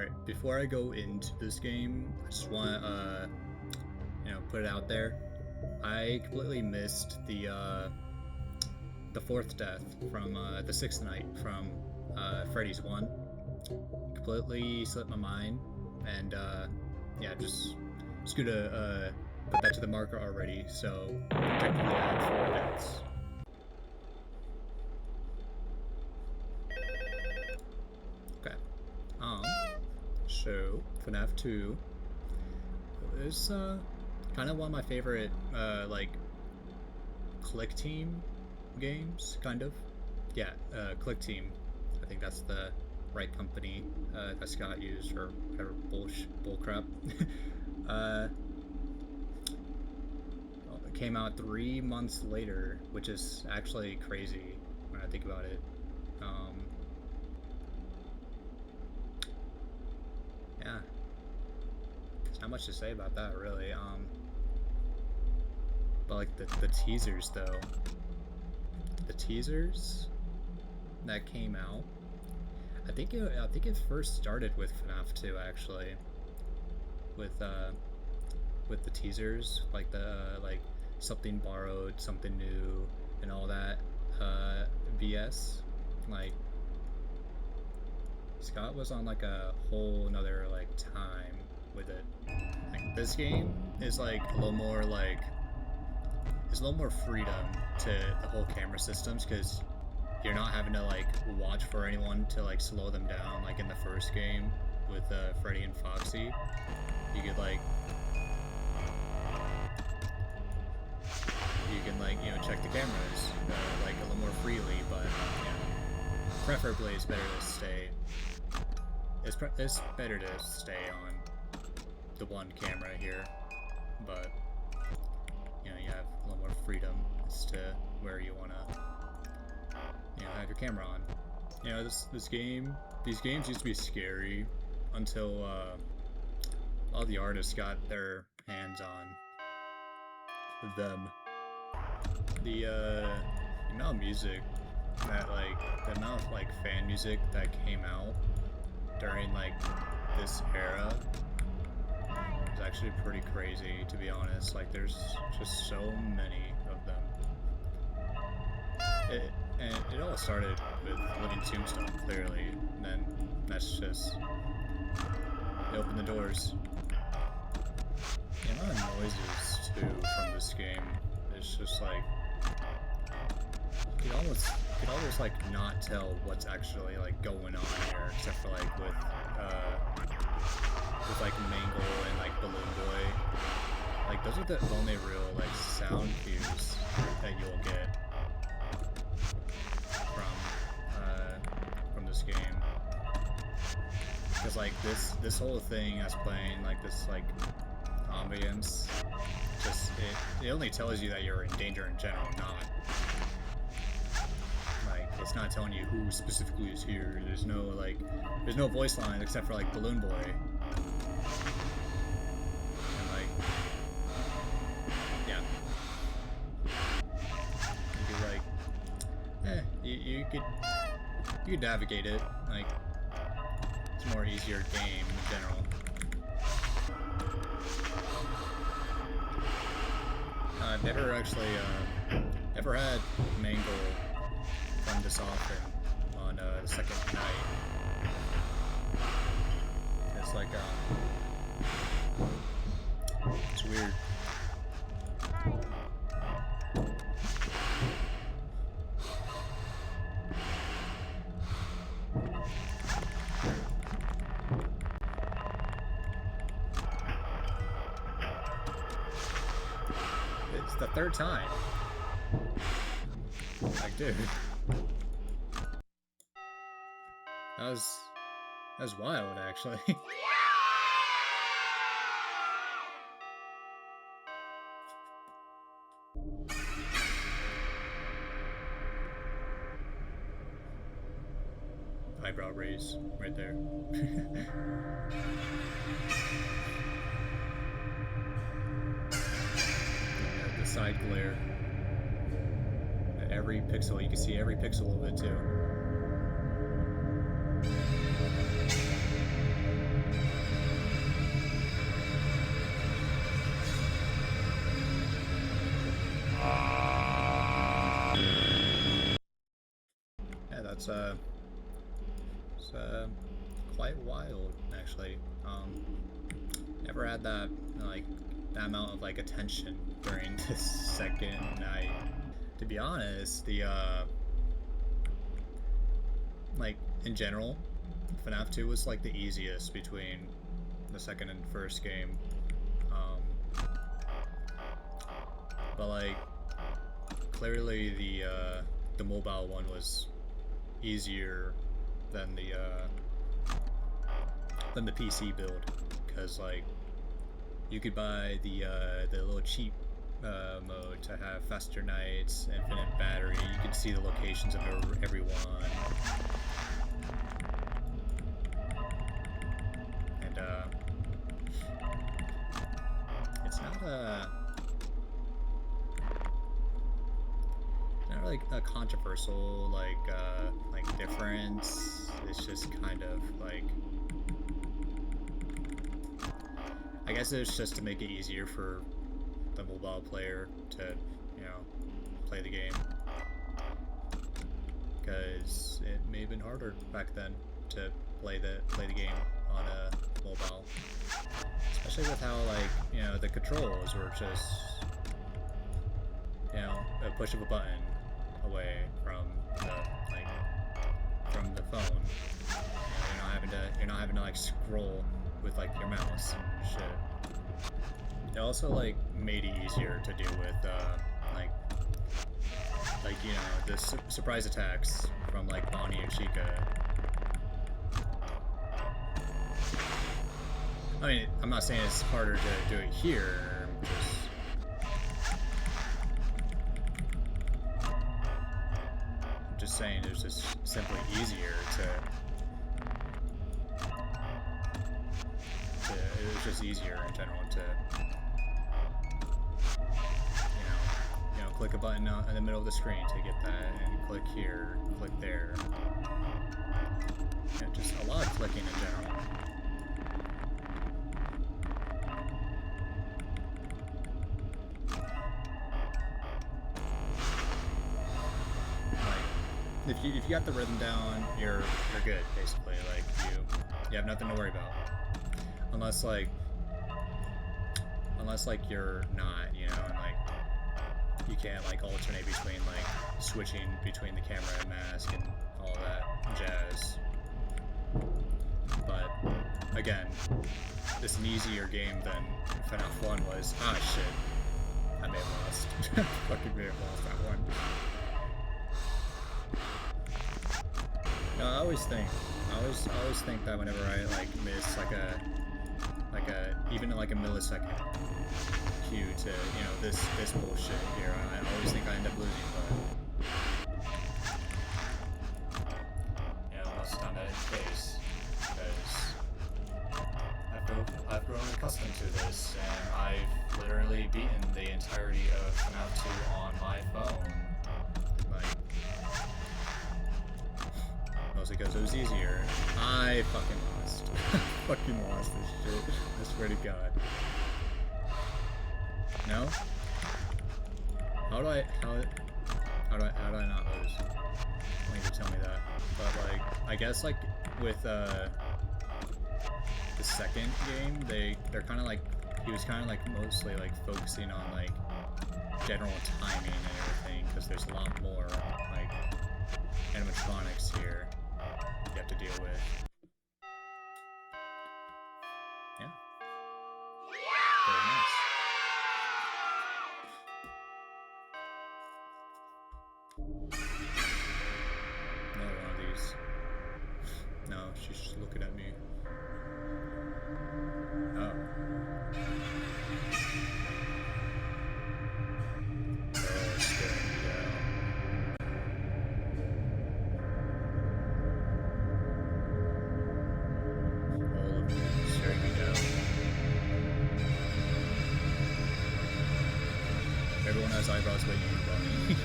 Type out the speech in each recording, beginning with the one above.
Alright, before I go into this game, I just want to, put it out there. I completely missed the fourth death from, the sixth night from, Freddy's 1. Completely slipped my mind, and, yeah, just gonna, put that to the marker already, so technically I had 4 deaths. Okay. So, FNAF 2 is, kind of one of my favorite, like, click team games, kind of. Yeah, click team. I think that's the right company that Scott used, or whatever bullcrap. It came out 3 months later, which is actually crazy when I think about it. Yeah, there's not much to say about that, really. But like the teasers, though. The teasers that came out, I think it first started with FNAF 2, actually. With the teasers, like the like something borrowed, something new, and all that BS. Like, Scott was on like a whole another like time with it. Like, this game is like a little more like, there's a little more freedom to the whole camera systems, because you're not having to like watch for anyone to like slow them down like in the first game with Freddy and Foxy. You could like, you can like, check the cameras like a little more freely, but preferably it's better to stay. It's better to stay on the one camera here, but you have a little more freedom as to where you wanna have your camera on. These games used to be scary until a lot of the artists got their hands on them. The amount of music that the amount of fan music that came out during like this era is actually pretty crazy, to be honest. Like, there's just so many of them. And it all started with Living Tombstone, clearly, and then that's just, it opened the doors. The amount of noises too from this game is just like, you could almost like not tell what's actually like going on here, except for like with like Mangle and like Balloon Boy. Like, those are the only real like sound cues that you'll get from this game. Because like this whole thing that's playing, like this like ambience, just it only tells you that you're in danger in general, not like, it's not telling you who specifically is here. There's no voice line except for like Balloon Boy. And like, yeah. You could like, you could navigate it. Like, it's a more easier game in general. I've never actually ever had Mangle run this often on the second night. It's like it's weird. It's the third time. Like, dude. That was wild, actually. Eyebrow raise right there. The side glare. Every pixel, you can see every pixel of it too. it's quite wild actually. Never had that like that amount of like attention during the second night. To be honest, the like in general, FNAF 2 was like the easiest between the second and first game. But like clearly the mobile one was easier than the PC build, because like you could buy the little cheap mode to have faster nights, infinite battery. You could see the locations of everyone, and it's not like a controversial like difference. It's just kind of like, I guess it's just to make it easier for the mobile player to, you know, play the game, because it may have been harder back then to play the game on a mobile, especially with how like, you know, the controls were just, you know, a push of a button away from the from the phone. You know, you're not having to like scroll with like your mouse and shit. It also like made it easier to deal with like you know, the surprise attacks from like Bonnie and Chica. I mean, I'm not saying it's harder to do it here, I'm just saying it was just simply easier it was just easier in general to, you know, click a button in the middle of the screen to get that, and click here, click there. Yeah, just a lot of clicking in general. Like, if you got the rhythm down, you're good basically. Like you have nothing to worry about. Unless like you're not, you know, and like you can't like alternate between like switching between the camera and mask and all that jazz. But again, it's an easier game than FNAF 1 was. Ah shit. I may have lost. Fucking may have lost that one. No, I always think that whenever I like miss like a even like a millisecond cue to, you know, this bullshit here, I always think I end up losing, but yeah, most of the time that is the case, because I've grown accustomed to this, and I've literally beaten the entirety of FNAF 2 on my phone, like, mostly because it was easier. I fucking lost. Fucking lost this shit. I swear to God. No? How do I not lose? Don't even tell me that. But like, I guess like with the second game, they're kind of like, he was kind of like mostly like focusing on like general timing and everything, because there's a lot more like animatronics here you have to deal with. Yeah. Very nice. Another one of these. No, she's just looking at me. Oh. Oh, it's staring me down. All of them staring me down. Everyone has eyebrows but you, Bonnie.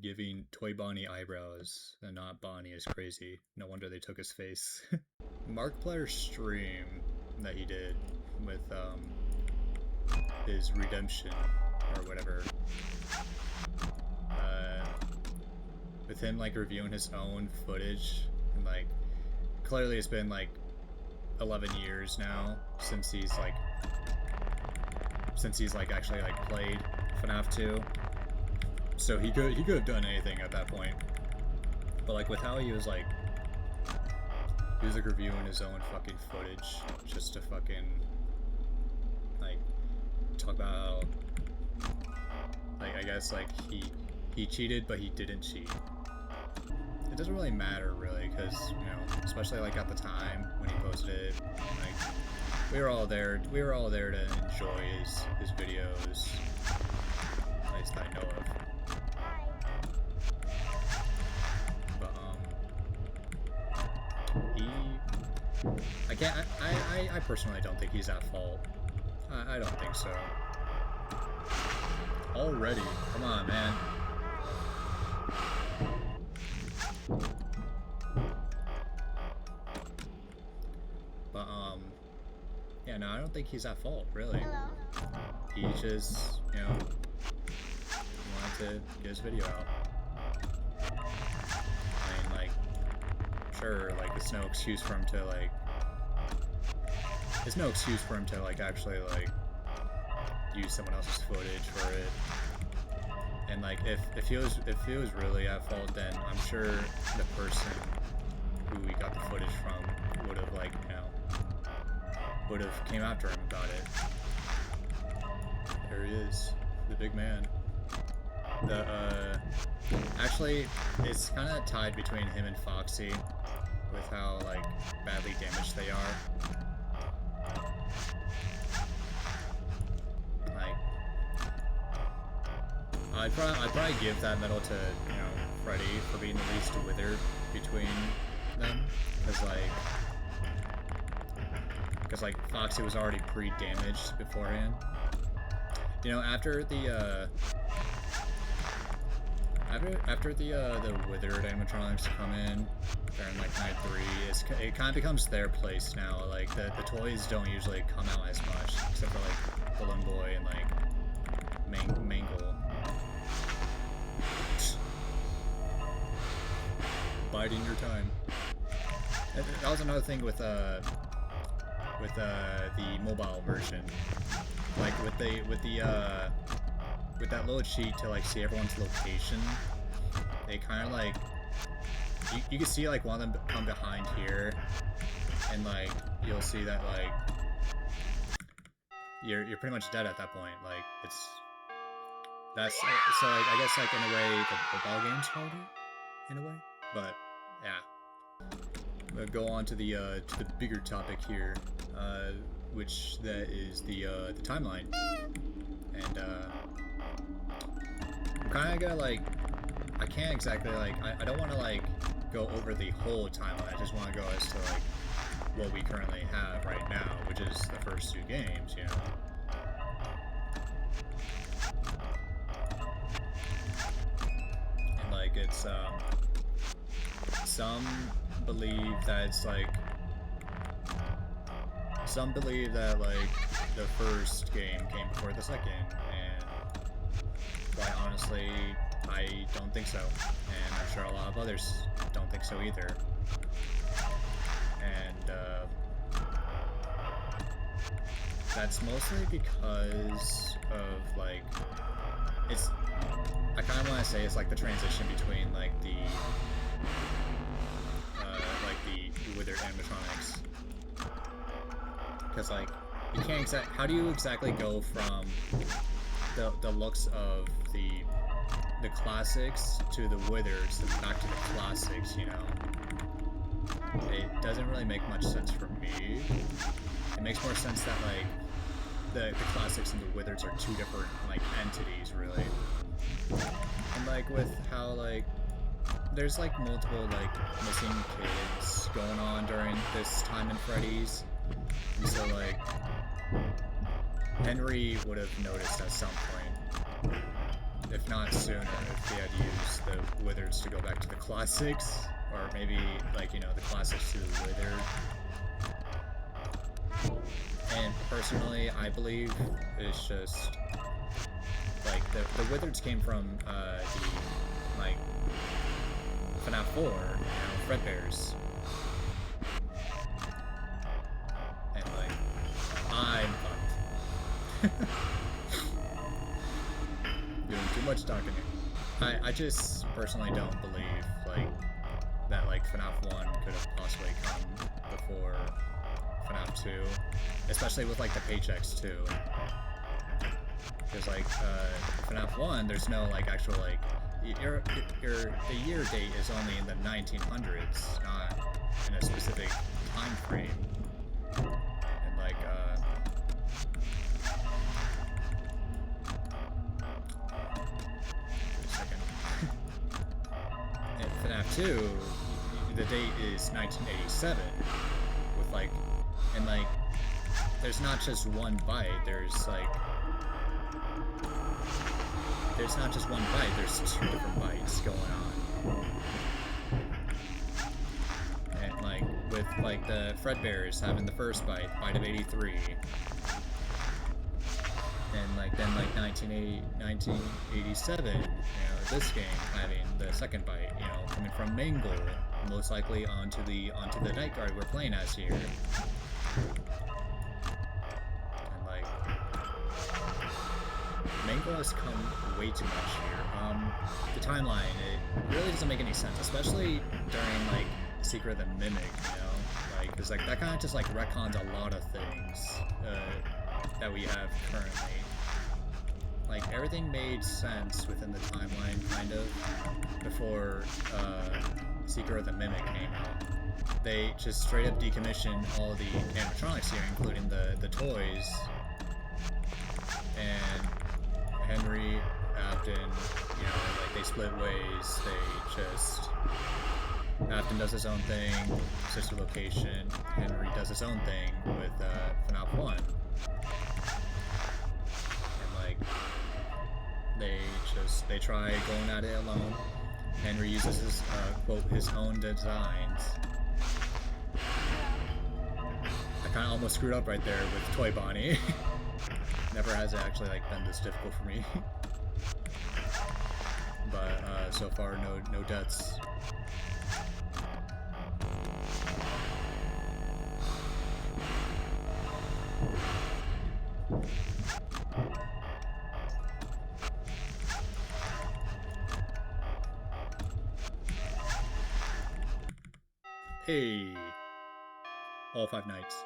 Giving Toy Bonnie eyebrows and not Bonnie is crazy. No wonder they took his face. Markiplier's stream that he did with his redemption or whatever. with him like reviewing his own footage, and like clearly it's been like 11 years now since he's like actually like played FNAF 2. So he could have done anything at that point. But like with how he was like reviewing his own fucking footage just to fucking like talk about how like I guess like he cheated but he didn't cheat. It doesn't really matter really, because you know, especially like at the time when he posted it, like we were all there to enjoy his videos, at least I know of. But I personally don't think he's at fault. I don't think so. Already, come on, man. But yeah, no, I don't think he's at fault, really. Hello. He just, you know, wanted to get his video out. I mean, like, sure, like, it's no excuse for him to, like, actually, like, use someone else's footage for it. And, like, if he was really at fault, then I'm sure the person who we got the footage from would have, like, you know, would have came after him about it. There he is, the big man. Actually, it's kind of tied between him and Foxy with how, like, badly damaged they are. Like, I'd probably give that medal to, you know, Freddy for being the least withered between them, because like Foxy was already pre-damaged beforehand. You know, after the withered animatronics come in during like night 3, it kind of becomes their place now. Like the toys don't usually come out as much, except for like Balloon Boy and like Mangle. Biding your time. That was another thing with the mobile version. Like with that little cheat to like see everyone's location, they kind of like you can see like one of them come behind here, and like you'll see that like you're pretty much dead at that point. Like that's so like I guess like in a way the mobile game's harder in a way, but yeah. We'll go on to the bigger topic here, which that is the timeline, and I'm kind of gonna like I can't exactly like I don't want to like go over the whole timeline. I just want to go as to like what we currently have right now, which is the first 2 games, you know. And like it's some believe that the first game came before the second, and quite honestly I don't think so, and I'm sure a lot of others don't think so either. And that's mostly because of like I kind of want to say it's like the transition between like the withered animatronics, because like you can't how do you exactly go from the looks of the classics to the withers and back to the classics, you know? It doesn't really make much sense for me. It makes more sense that like the classics and the withers are 2 different like entities, really. And like with how like there's like multiple like missing kids going on during this time in Freddy's, and so like Henry would have noticed at some point, if not sooner, if he had used the withers to go back to the classics, or maybe like, you know, the classics to the withered. And personally, I believe it's just like the Wizards came from the like FNAF 4, you know, Fredbear's, and like I'm fucked. Doing too much talking here. I just personally don't believe like that like FNAF 1 could have possibly come before FNAF 2, especially with like the paychecks too. Because like FNAF 1, there's no like actual like the year date is only in the 1900s, not in a specific time frame. And like wait a second. In FNAF 2, the date is 1987, with like, and like, there's not just one byte, there's like, there's not just one byte, there's 2 different bytes going on. And like, with like the Fredbear's having the first byte of 83, and like then like 1987, you know, this game having the second byte, you know, coming from Mangle, most likely onto the night guard we're playing as here. And like, Mangle has come way too much here. The timeline, it really doesn't make any sense, especially during like Secret of the Mimic, you know, like, cause like that kind of just like retcons a lot of things that we have currently. Like, everything made sense within the timeline, kind of, before Secret of the Mimic came out. They just straight up decommissioned all the animatronics here, including the toys. And Henry, Afton, you know, like, they split ways. They just... Afton does his own thing, sister location. Henry does his own thing with FNAF 1. They try going at it alone. Henry uses his, quote, his own designs. I kind of almost screwed up right there with Toy Bonnie. Never has it actually, like, been this difficult for me. But, so far, no deaths. Hey! All 5 nights.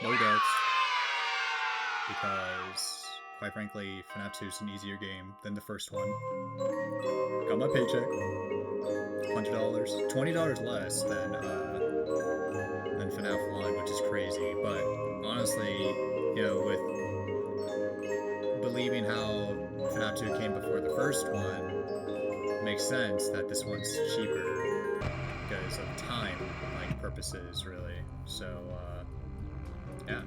No deaths. Because, quite frankly, FNAF 2 is an easier game than the first one. Got my paycheck. $100. $20 less than FNAF 1, which is crazy. But, honestly, you know, with believing how FNAF 2 came before the first one, it makes sense that this one's cheaper. Because of time, like, purposes, really. So, yeah.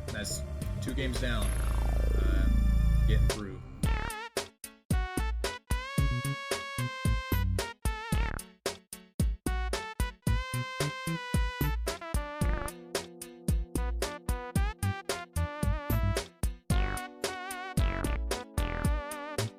That's 2 games down. Getting through.